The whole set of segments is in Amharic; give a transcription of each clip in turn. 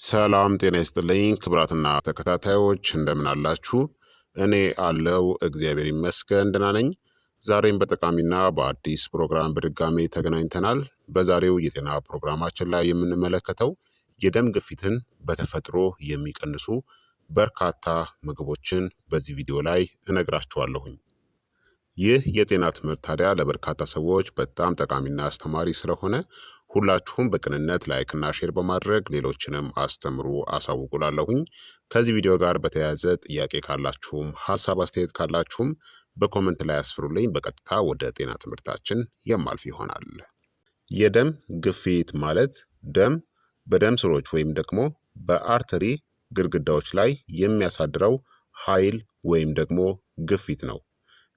ሰላም ጤና ይስጥልኝ ክቡራትና ተከታታዮች እንደምን አላችሁ? እኔ አለው እግዚአብሔር ይመስገን ደህና ነኝ። ዛሬም በጠቃሚና በአዲስ ፕሮግራም በድጋሜ ተገናኝተናል። በዛሬው የጤና ፕሮግራማችን ላይ የምንመለከተው የደም ግፊትን በተፈጥሮ የሚቀንሱ በርካታ ምግቦችን በዚህ ቪዲዮ ላይ እነግራችኋለሁኝ። ይህ የጤና ትምህርት ታዲያ ለበርካታ ሰዎች በጣም ጠቃሚና አስተማሪ ስለሆነ ሁላችሁም በቅንነት ላይክና ሼር በማድረግ ሌሎችንም አስተምሩ አሳውቁላለሁኝ። ከዚህ ቪዲዮ ጋር በተያያዘ ጥያቄ ካላችሁም ሀሳብ አስተያየት ካላችሁም በኮመንት ላይ አስፍሩልኝ። በቀጥታ ወደ ጤና ትምህርታችን የማልፍ ይሆናል። የደም ግፊት ማለት ደም በደም ስሮች ወይም ደግሞ በአርተሪ ግድግዳዎች ላይ የሚያሳድረው ኃይል ወይም ደግሞ ግፊት ነው።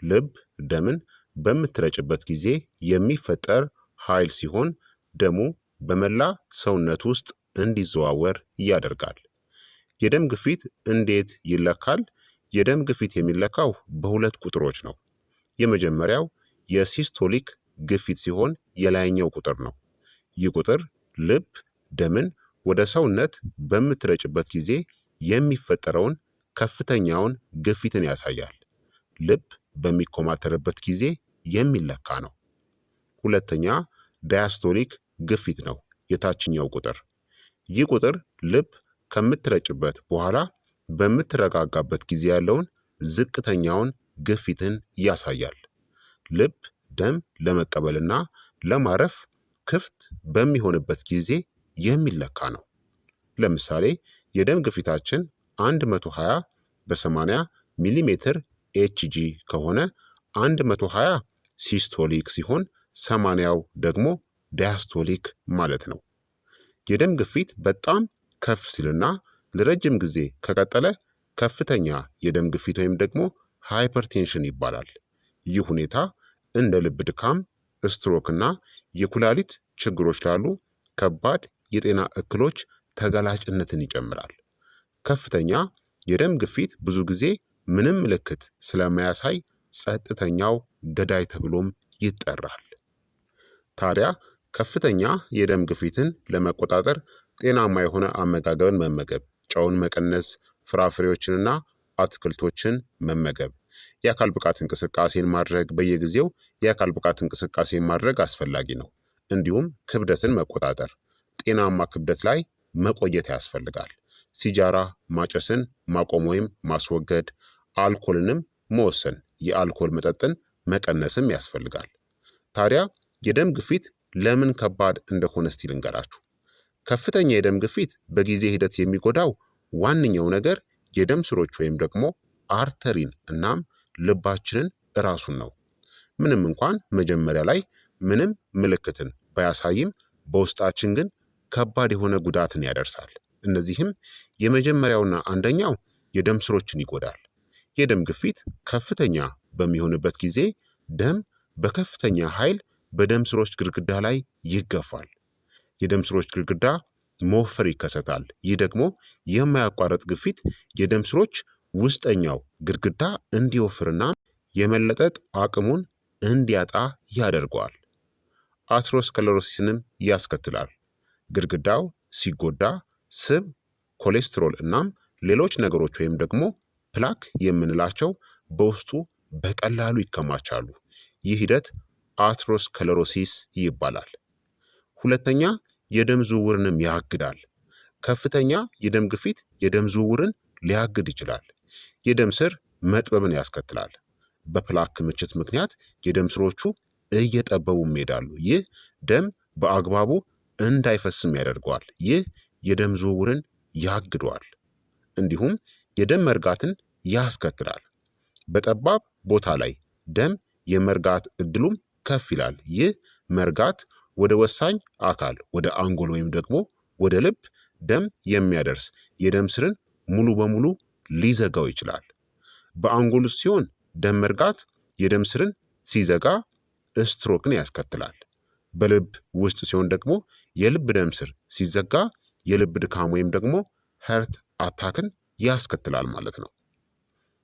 ልብ ደምን በምትረጭበት ጊዜ የሚፈጠር ኃይል ሲሆን ደሙ በመላ ሰውነት ውስጥ እንዲዘዋወር ያደርጋል። የደም ግፊት እንዴት ይለካል? የደም ግፊት የሚለካው በሁለት ቁጥሮች ነው። የመጀመሪያው የሲስቶሊክ ግፊት ሲሆን የላይኛው ቁጥር ነው። ይህ ቁጥር ልብ ደምን ወደ ሰውነት በምትረጭበት ጊዜ የሚፈጠረውን ከፍተኛውን ግፊትን ያሳያል። ልብ በሚኮማተርበት ጊዜ የሚለካ ነው። ሁለተኛ ዳያስቶሊክ ግፊት ነው፣ የታችኛው ቁጥር። ይህ ቁጥር ልብ ከምትረጭበት በኋላ በምትረጋጋበት ጊዜ ያለውን ዝቅተኛውን ግፊትን ያሳያል። ልብ ደም ለመቀበልና ለማረፍ ክፍት በሚሆንበት ጊዜ የሚለካ ነው። ለምሳሌ የደም ግፊታችን 120 በ80 ሚሊሜትር ኤችጂ ከሆነ 120 ሲስቶሊክ ሲሆን 80ው ደግሞ ዳያስቶሊክ ማለት ነው። የደም ግፊት በጣም ከፍ ሲልና ለረጅም ጊዜ ከቀጠለ ከፍተኛ የደም ግፊት ወይም ደግሞ ሃይፐርቴንሽን ይባላል። ይህ ሁኔታ እንደ ልብ ድካም፣ ስትሮክ እና የኩላሊት ችግሮች ላሉ ከባድ የጤና እክሎች ተጋላጭነትን ይጨምራል። ከፍተኛ የደም ግፊት ብዙ ጊዜ ምንም ምልክት ስለማያሳይ ጸጥተኛው ገዳይ ተብሎም ይጠራል። ታዲያ ከፍተኛ የደም ግፊትን ለመቆጣጠር ጤናማ የሆነ አመጋገብን መመገብ፣ ጨውን መቀነስ፣ ፍራፍሬዎችንና አትክልቶችን መመገብ፣ የአካል ብቃት እንቅስቃሴን ማድረግ፣ በየጊዜው የአካል ብቃት እንቅስቃሴን ማድረግ አስፈላጊ ነው። እንዲሁም ክብደትን መቆጣጠር፣ ጤናማ ክብደት ላይ መቆየት ያስፈልጋል። ሲጃራ ማጨስን ማቆም ወይም ማስወገድ፣ አልኮልንም መወሰን፣ የአልኮል መጠጥን መቀነስም ያስፈልጋል። ታዲያ የደም ግፊት ለምን ከባድ እንደሆነ እስቲ ልንገራችሁ። ከፍተኛ የደም ግፊት በጊዜ ሂደት የሚጎዳው ዋነኛው ነገር የደም ስሮች ወይም ደግሞ አርተሪን እናም ልባችንን እራሱን ነው። ምንም እንኳን መጀመሪያ ላይ ምንም ምልክትን ባያሳይም በውስጣችን ግን ከባድ የሆነ ጉዳትን ያደርሳል። እነዚህም የመጀመሪያውና አንደኛው የደም ስሮችን ይጎዳል። የደም ግፊት ከፍተኛ በሚሆንበት ጊዜ ደም በከፍተኛ ኃይል በደም ስሮች ግድግዳ ላይ ይገፋል። የደም ስሮች ግድግዳ መወፈር ይከሰታል። ይህ ደግሞ የማያቋርጥ ግፊት የደም ስሮች ውስጠኛው ግድግዳ እንዲወፍርና የመለጠጥ አቅሙን እንዲያጣ ያደርገዋል። አትሮስክለሮሲስንም ያስከትላል። ግድግዳው ሲጎዳ ስብ፣ ኮሌስትሮል እናም ሌሎች ነገሮች ወይም ደግሞ ፕላክ የምንላቸው በውስጡ በቀላሉ ይከማቻሉ። ይህ ሂደት አትሮስክለሮሲስ ይባላል። ሁለተኛ የደም ዝውውርንም ያግዳል። ከፍተኛ የደም ግፊት የደም ዝውውርን ሊያግድ ይችላል። የደም ስር መጥበብን ያስከትላል። በፕላክ ክምችት ምክንያት የደም ስሮቹ እየጠበቡም ይሄዳሉ። ይህ ደም በአግባቡ እንዳይፈስም ያደርገዋል። ይህ የደም ዝውውርን ያግደዋል። እንዲሁም የደም መርጋትን ያስከትላል። በጠባብ ቦታ ላይ ደም የመርጋት እድሉም ከፍ ይላል። ይህ መርጋት ወደ ወሳኝ አካል ወደ አንጎል ወይም ደግሞ ወደ ልብ ደም የሚያደርስ የደም ስርን ሙሉ በሙሉ ሊዘጋው ይችላል። በአንጎል ውስጥ ሲሆን ደም መርጋት የደም ስርን ሲዘጋ ስትሮክን ያስከትላል። በልብ ውስጥ ሲሆን ደግሞ የልብ ደም ስር ሲዘጋ የልብ ድካም ወይም ደግሞ ሄርት አታክን ያስከትላል ማለት ነው።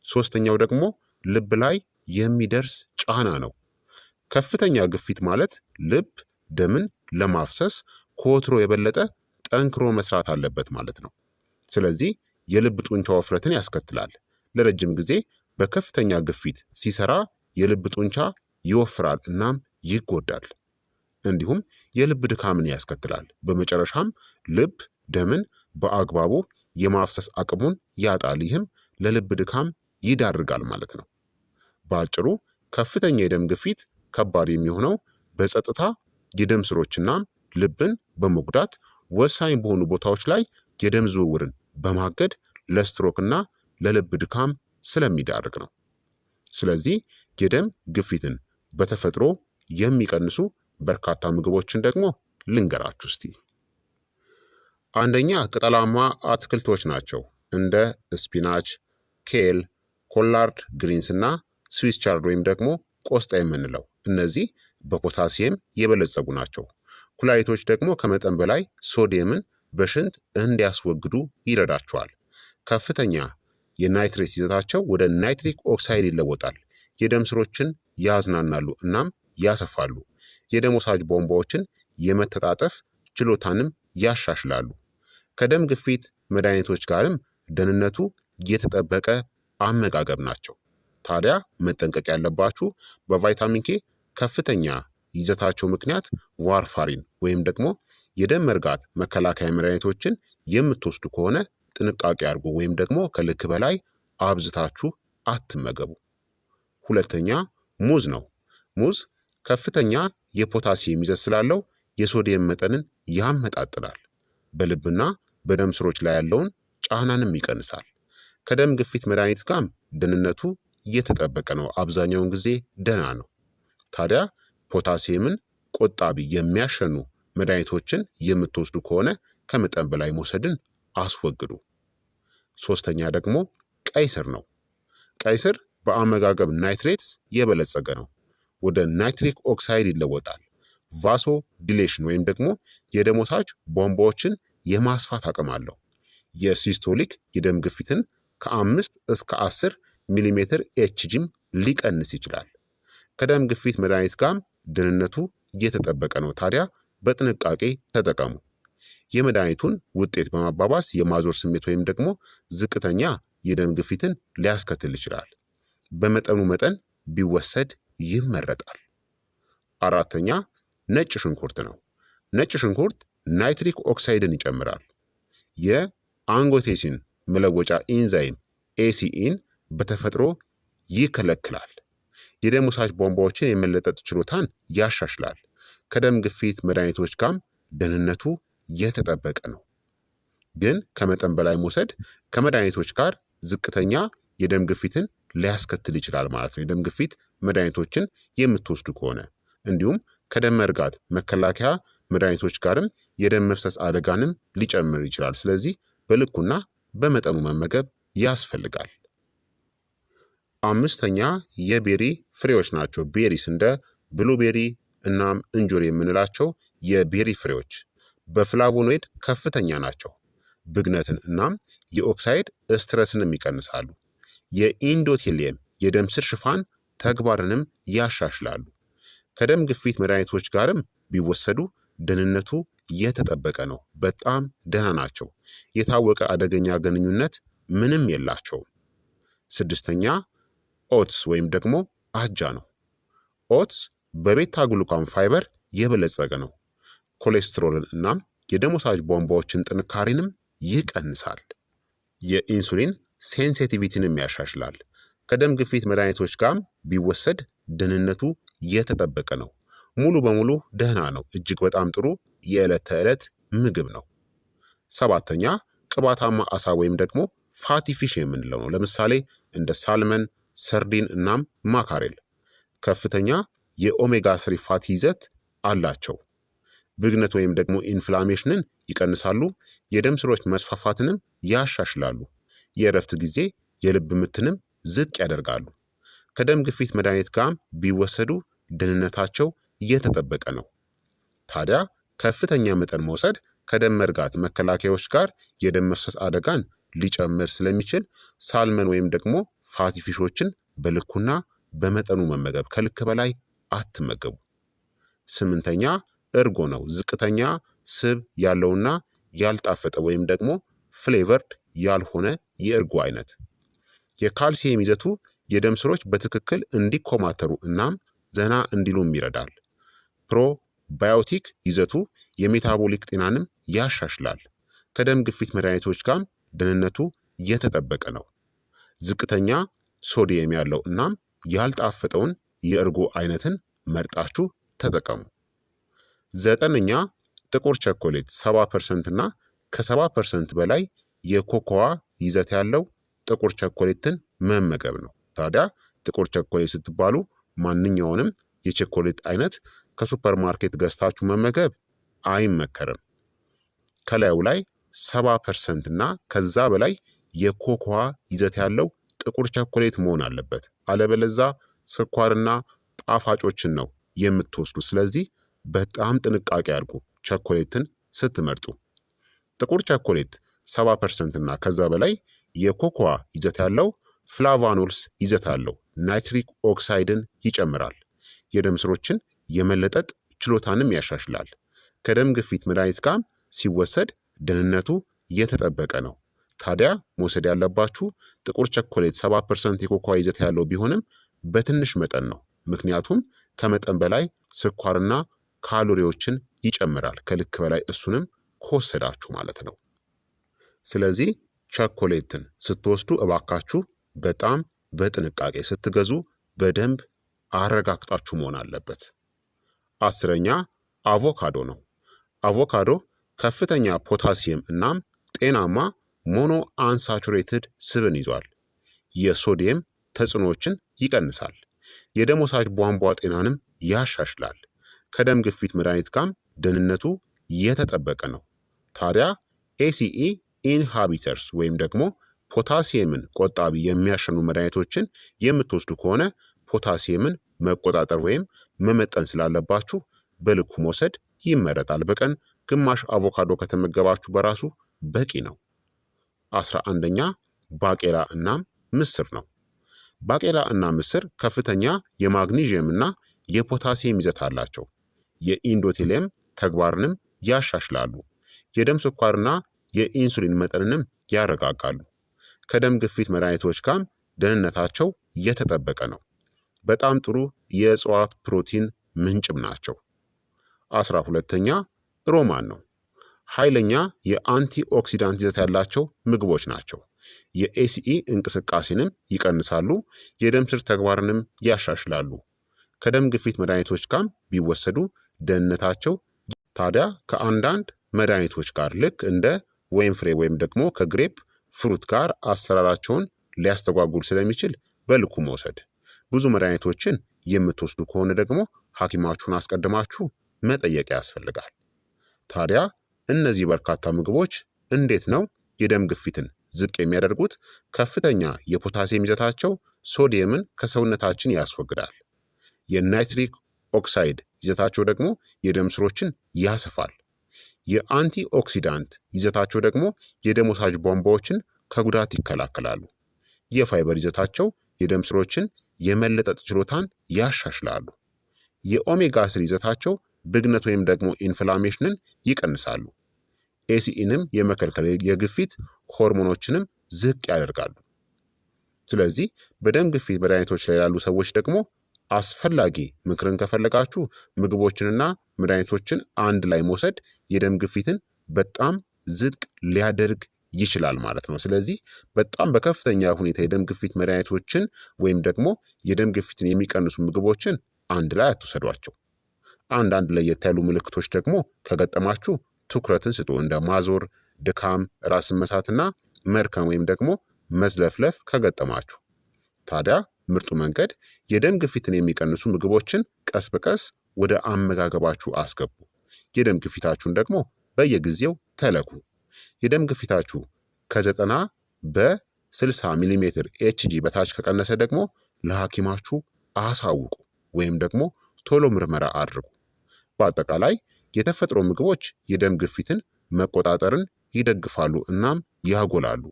ሶስተኛው ደግሞ ልብ ላይ የሚደርስ ጫና ነው። ከፍተኛ ግፊት ማለት ልብ ደምን ለማፍሰስ ከወትሮ የበለጠ ጠንክሮ መስራት አለበት ማለት ነው። ስለዚህ የልብ ጡንቻ ውፍረትን ያስከትላል። ለረጅም ጊዜ በከፍተኛ ግፊት ሲሰራ የልብ ጡንቻ ይወፍራል እናም ይጎዳል። እንዲሁም የልብ ድካምን ያስከትላል። በመጨረሻም ልብ ደምን በአግባቡ የማፍሰስ አቅሙን ያጣል። ይህም ለልብ ድካም ይዳርጋል ማለት ነው። በአጭሩ ከፍተኛ የደም ግፊት ከባድ የሚሆነው በጸጥታ የደም ስሮችና ልብን በመጉዳት ወሳኝ በሆኑ ቦታዎች ላይ የደም ዝውውርን በማገድ ለስትሮክና ለልብ ድካም ስለሚዳርግ ነው። ስለዚህ የደም ግፊትን በተፈጥሮ የሚቀንሱ በርካታ ምግቦችን ደግሞ ልንገራችሁ እስቲ። አንደኛ ቅጠላማ አትክልቶች ናቸው። እንደ ስፒናች፣ ኬል፣ ኮላርድ ግሪንስ እና ስዊስ ቻርድ ወይም ደግሞ ቆስጣ የምንለው እነዚህ በፖታሲየም የበለጸጉ ናቸው። ኩላሊቶች ደግሞ ከመጠን በላይ ሶዲየምን በሽንት እንዲያስወግዱ ይረዳቸዋል። ከፍተኛ የናይትሬት ይዘታቸው ወደ ናይትሪክ ኦክሳይድ ይለወጣል። የደም ስሮችን ያዝናናሉ እናም ያሰፋሉ። የደም ወሳጅ ቧንቧዎችን የመተጣጠፍ ችሎታንም ያሻሽላሉ። ከደም ግፊት መድኃኒቶች ጋርም ደህንነቱ የተጠበቀ አመጋገብ ናቸው። ታዲያ መጠንቀቅ ያለባችሁ በቫይታሚን ኬ ከፍተኛ ይዘታቸው ምክንያት ዋርፋሪን ወይም ደግሞ የደም መርጋት መከላከያ መድኃኒቶችን የምትወስዱ ከሆነ ጥንቃቄ አድርጉ፣ ወይም ደግሞ ከልክ በላይ አብዝታችሁ አትመገቡ። ሁለተኛ ሙዝ ነው። ሙዝ ከፍተኛ የፖታሲየም ይዘት ስላለው የሶዲየም መጠንን ያመጣጥናል። በልብና በደም ስሮች ላይ ያለውን ጫናንም ይቀንሳል። ከደም ግፊት መድኃኒት ጋርም ደህንነቱ እየተጠበቀ ነው። አብዛኛውን ጊዜ ደህና ነው። ታዲያ ፖታሲየምን ቆጣቢ የሚያሸኑ መድኃኒቶችን የምትወስዱ ከሆነ ከመጠን በላይ መውሰድን አስወግዱ። ሶስተኛ ደግሞ ቀይ ስር ነው። ቀይ ስር በአመጋገብ ናይትሬትስ የበለጸገ ነው። ወደ ናይትሪክ ኦክሳይድ ይለወጣል። ቫሶ ዲሌሽን ወይም ደግሞ የደም ወሳጅ ቧንቧዎችን የማስፋት አቅም አለው። የሲስቶሊክ የደም ግፊትን ከ5 እስከ 10 ሚሊሜትር ኤችጂም ሊቀንስ ይችላል። ከደም ግፊት መድኃኒት ጋርም ደህንነቱ እየተጠበቀ ነው። ታዲያ በጥንቃቄ ተጠቀሙ። የመድኃኒቱን ውጤት በማባባስ የማዞር ስሜት ወይም ደግሞ ዝቅተኛ የደም ግፊትን ሊያስከትል ይችላል። በመጠኑ መጠን ቢወሰድ ይመረጣል። አራተኛ ነጭ ሽንኩርት ነው። ነጭ ሽንኩርት ናይትሪክ ኦክሳይድን ይጨምራል። የአንጎቴሲን መለወጫ ኢንዛይም ኤሲኢን በተፈጥሮ ይከለክላል። የደም ወሳጅ ቧንቧዎችን የመለጠጥ ችሎታን ያሻሽላል። ከደም ግፊት መድኃኒቶች ጋርም ደህንነቱ የተጠበቀ ነው። ግን ከመጠን በላይ መውሰድ ከመድኃኒቶች ጋር ዝቅተኛ የደም ግፊትን ሊያስከትል ይችላል ማለት ነው። የደም ግፊት መድኃኒቶችን የምትወስዱ ከሆነ እንዲሁም ከደም መርጋት መከላከያ መድኃኒቶች ጋርም የደም መፍሰስ አደጋንም ሊጨምር ይችላል። ስለዚህ በልኩና በመጠኑ መመገብ ያስፈልጋል። አምስተኛ የቤሪ ፍሬዎች ናቸው። ቤሪስ እንደ ብሉቤሪ እናም እንጆሪ የምንላቸው የቤሪ ፍሬዎች በፍላቮኖይድ ከፍተኛ ናቸው። ብግነትን እናም የኦክሳይድ ስትረስንም ይቀንሳሉ። የኢንዶቴሊየም የደም ስር ሽፋን ተግባርንም ያሻሽላሉ። ከደም ግፊት መድኃኒቶች ጋርም ቢወሰዱ ደህንነቱ የተጠበቀ ነው። በጣም ደህና ናቸው። የታወቀ አደገኛ ግንኙነት ምንም የላቸውም። ስድስተኛ ኦትስ ወይም ደግሞ አጃ ነው። ኦትስ በቤታ ግሉካን ፋይበር የበለጸገ ነው። ኮሌስትሮልን እናም የደም ወሳጅ ቧንቧዎችን ጥንካሬንም ይቀንሳል። የኢንሱሊን ሴንሲቲቪቲንም ያሻሽላል። ከደም ግፊት መድኃኒቶች ጋርም ቢወሰድ ደህንነቱ የተጠበቀ ነው። ሙሉ በሙሉ ደህና ነው። እጅግ በጣም ጥሩ የዕለት ተዕለት ምግብ ነው። ሰባተኛ ቅባታማ አሳ ወይም ደግሞ ፋቲ ፊሽ የምንለው ነው። ለምሳሌ እንደ ሳልመን፣ ሰርዲን እናም ማካሬል ከፍተኛ የኦሜጋ ስሪ ፋቲ ይዘት አላቸው። ብግነት ወይም ደግሞ ኢንፍላሜሽንን ይቀንሳሉ። የደም ስሮች መስፋፋትንም ያሻሽላሉ። የእረፍት ጊዜ የልብ ምትንም ዝቅ ያደርጋሉ። ከደም ግፊት መድኃኒት ጋርም ቢወሰዱ ደህንነታቸው የተጠበቀ ነው። ታዲያ ከፍተኛ መጠን መውሰድ ከደም መርጋት መከላከያዎች ጋር የደም መፍሰስ አደጋን ሊጨምር ስለሚችል ሳልመን ወይም ደግሞ ፋቲ ፊሾችን በልኩና በመጠኑ መመገብ፣ ከልክ በላይ አትመገቡ። ስምንተኛ እርጎ ነው። ዝቅተኛ ስብ ያለውና ያልጣፈጠ ወይም ደግሞ ፍሌቨርድ ያልሆነ የእርጎ አይነት። የካልሲየም ይዘቱ የደም ስሮች በትክክል እንዲኮማተሩ እናም ዘና እንዲሉም ይረዳል። ፕሮባዮቲክ ይዘቱ የሜታቦሊክ ጤናንም ያሻሽላል። ከደም ግፊት መድኃኒቶች ጋርም ደህንነቱ የተጠበቀ ነው። ዝቅተኛ ሶዲየም ያለው እናም ያልጣፈጠውን የእርጎ አይነትን መርጣችሁ ተጠቀሙ። ዘጠነኛ ጥቁር ቸኮሌት 70% እና ከ70% በላይ የኮኮዋ ይዘት ያለው ጥቁር ቸኮሌትን መመገብ ነው። ታዲያ ጥቁር ቸኮሌት ስትባሉ ማንኛውንም የቸኮሌት አይነት ከሱፐር ማርኬት ገዝታችሁ መመገብ አይመከርም። ከላዩ ላይ 70% እና ከዛ በላይ የኮኮዋ ይዘት ያለው ጥቁር ቸኮሌት መሆን አለበት። አለበለዛ ስኳርና ጣፋጮችን ነው የምትወስዱ። ስለዚህ በጣም ጥንቃቄ አድርጉ ቸኮሌትን ስትመርጡ። ጥቁር ቸኮሌት 70% እና ከዛ በላይ የኮኮዋ ይዘት ያለው ፍላቫኖልስ ይዘት አለው። ናይትሪክ ኦክሳይድን ይጨምራል። የደም ስሮችን የመለጠጥ ችሎታንም ያሻሽላል። ከደም ግፊት መድኃኒት ጋር ሲወሰድ ደህንነቱ የተጠበቀ ነው። ታዲያ መውሰድ ያለባችሁ ጥቁር ቸኮሌት 70% የኮኮዋ ይዘት ያለው ቢሆንም በትንሽ መጠን ነው። ምክንያቱም ከመጠን በላይ ስኳርና ካሎሪዎችን ይጨምራል። ከልክ በላይ እሱንም ከወሰዳችሁ ማለት ነው። ስለዚህ ቸኮሌትን ስትወስዱ እባካችሁ በጣም በጥንቃቄ ስትገዙ በደንብ አረጋግጣችሁ መሆን አለበት። አስረኛ አቮካዶ ነው። አቮካዶ ከፍተኛ ፖታሲየም እናም ጤናማ ሞኖ አንሳቹሬትድ ስብን ይዟል። የሶዲየም ተጽዕኖዎችን ይቀንሳል። የደም ወሳጅ ቧንቧ ጤናንም ያሻሽላል። ከደም ግፊት መድኃኒት ጋርም ደህንነቱ የተጠበቀ ነው። ታዲያ ኤሲኢ ኢንሃቢተርስ ወይም ደግሞ ፖታሲየምን ቆጣቢ የሚያሸኑ መድኃኒቶችን የምትወስዱ ከሆነ ፖታሲየምን መቆጣጠር ወይም መመጠን ስላለባችሁ በልኩ መውሰድ ይመረጣል። በቀን ግማሽ አቮካዶ ከተመገባችሁ በራሱ በቂ ነው። 11ኛ ባቄላ እናም ምስር ነው። ባቄላ እና ምስር ከፍተኛ የማግኒዥየም እና የፖታሲየም ይዘት አላቸው። የኢንዶቴሊየም ተግባርንም ያሻሽላሉ። የደም ስኳርና የኢንሱሊን መጠንንም ያረጋጋሉ። ከደም ግፊት መድኃኒቶች ጋር ደህንነታቸው የተጠበቀ ነው። በጣም ጥሩ የእጽዋት ፕሮቲን ምንጭም ናቸው። 12ኛ ሮማን ነው። ኃይለኛ የአንቲ ኦክሲዳንት ይዘት ያላቸው ምግቦች ናቸው። የኤሲኢ እንቅስቃሴንም ይቀንሳሉ። የደም ስር ተግባርንም ያሻሽላሉ። ከደም ግፊት መድኃኒቶች ጋር ቢወሰዱ ደህንነታቸው ታዲያ ከአንዳንድ መድኃኒቶች ጋር ልክ እንደ ወይን ፍሬ ወይም ደግሞ ከግሬፕ ፍሩት ጋር አሰራራቸውን ሊያስተጓጉል ስለሚችል በልኩ መውሰድ። ብዙ መድኃኒቶችን የምትወስዱ ከሆነ ደግሞ ሐኪማችሁን አስቀድማችሁ መጠየቅ ያስፈልጋል። ታዲያ እነዚህ በርካታ ምግቦች እንዴት ነው የደም ግፊትን ዝቅ የሚያደርጉት? ከፍተኛ የፖታሲየም ይዘታቸው ሶዲየምን ከሰውነታችን ያስወግዳል። የናይትሪክ ኦክሳይድ ይዘታቸው ደግሞ የደም ስሮችን ያሰፋል። የአንቲ ኦክሲዳንት ይዘታቸው ደግሞ የደም ወሳጅ ቧንቧዎችን ከጉዳት ይከላከላሉ። የፋይበር ይዘታቸው የደም ስሮችን የመለጠጥ ችሎታን ያሻሽላሉ። የኦሜጋ 3 ይዘታቸው ብግነት ወይም ደግሞ ኢንፍላሜሽንን ይቀንሳሉ። ኤሲኢንም የመከልከል የግፊት ሆርሞኖችንም ዝቅ ያደርጋሉ። ስለዚህ በደም ግፊት መድኃኒቶች ላይ ያሉ ሰዎች ደግሞ አስፈላጊ ምክርን ከፈለጋችሁ ምግቦችንና መድኃኒቶችን አንድ ላይ መውሰድ የደም ግፊትን በጣም ዝቅ ሊያደርግ ይችላል ማለት ነው። ስለዚህ በጣም በከፍተኛ ሁኔታ የደም ግፊት መድኃኒቶችን ወይም ደግሞ የደም ግፊትን የሚቀንሱ ምግቦችን አንድ ላይ አትውሰዷቸው። አንዳንድ ለየት ያሉ ምልክቶች ደግሞ ከገጠማችሁ ትኩረትን ስጡ። እንደ ማዞር፣ ድካም፣ ራስን መሳትና መርከን ወይም ደግሞ መዝለፍለፍ ከገጠማችሁ ታዲያ ምርጡ መንገድ የደም ግፊትን የሚቀንሱ ምግቦችን ቀስ በቀስ ወደ አመጋገባችሁ አስገቡ። የደም ግፊታችሁን ደግሞ በየጊዜው ተለኩ። የደም ግፊታችሁ ከ90 በ60 ሚሜ ኤችጂ በታች ከቀነሰ ደግሞ ለሐኪማችሁ አሳውቁ ወይም ደግሞ ቶሎ ምርመራ አድርጉ። በአጠቃላይ የተፈጥሮ ምግቦች የደም ግፊትን መቆጣጠርን ይደግፋሉ እናም ያጎላሉ።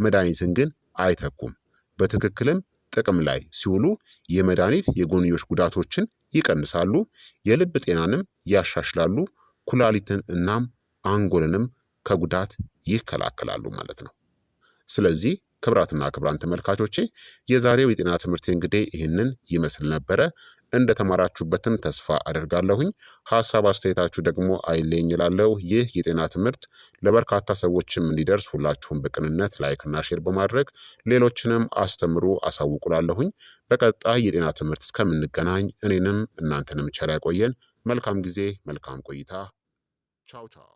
መድኃኒትን ግን አይተኩም። በትክክልም ጥቅም ላይ ሲውሉ የመድኃኒት የጎንዮሽ ጉዳቶችን ይቀንሳሉ፣ የልብ ጤናንም ያሻሽላሉ፣ ኩላሊትን እናም አንጎልንም ከጉዳት ይከላከላሉ ማለት ነው። ስለዚህ ክቡራትና ክቡራን ተመልካቾቼ የዛሬው የጤና ትምህርት እንግዲህ ይህንን ይመስል ነበረ። እንደተማራችሁበትም ተስፋ አደርጋለሁኝ። ሀሳብ አስተያየታችሁ ደግሞ አይለኝ እላለሁ። ይህ የጤና ትምህርት ለበርካታ ሰዎችም እንዲደርስ ሁላችሁም በቅንነት ላይክና ሼር በማድረግ ሌሎችንም አስተምሩ አሳውቁላለሁኝ። በቀጣይ የጤና ትምህርት እስከምንገናኝ እኔንም እናንተንም ቸር ያቆየን። መልካም ጊዜ፣ መልካም ቆይታ። ቻው ቻው።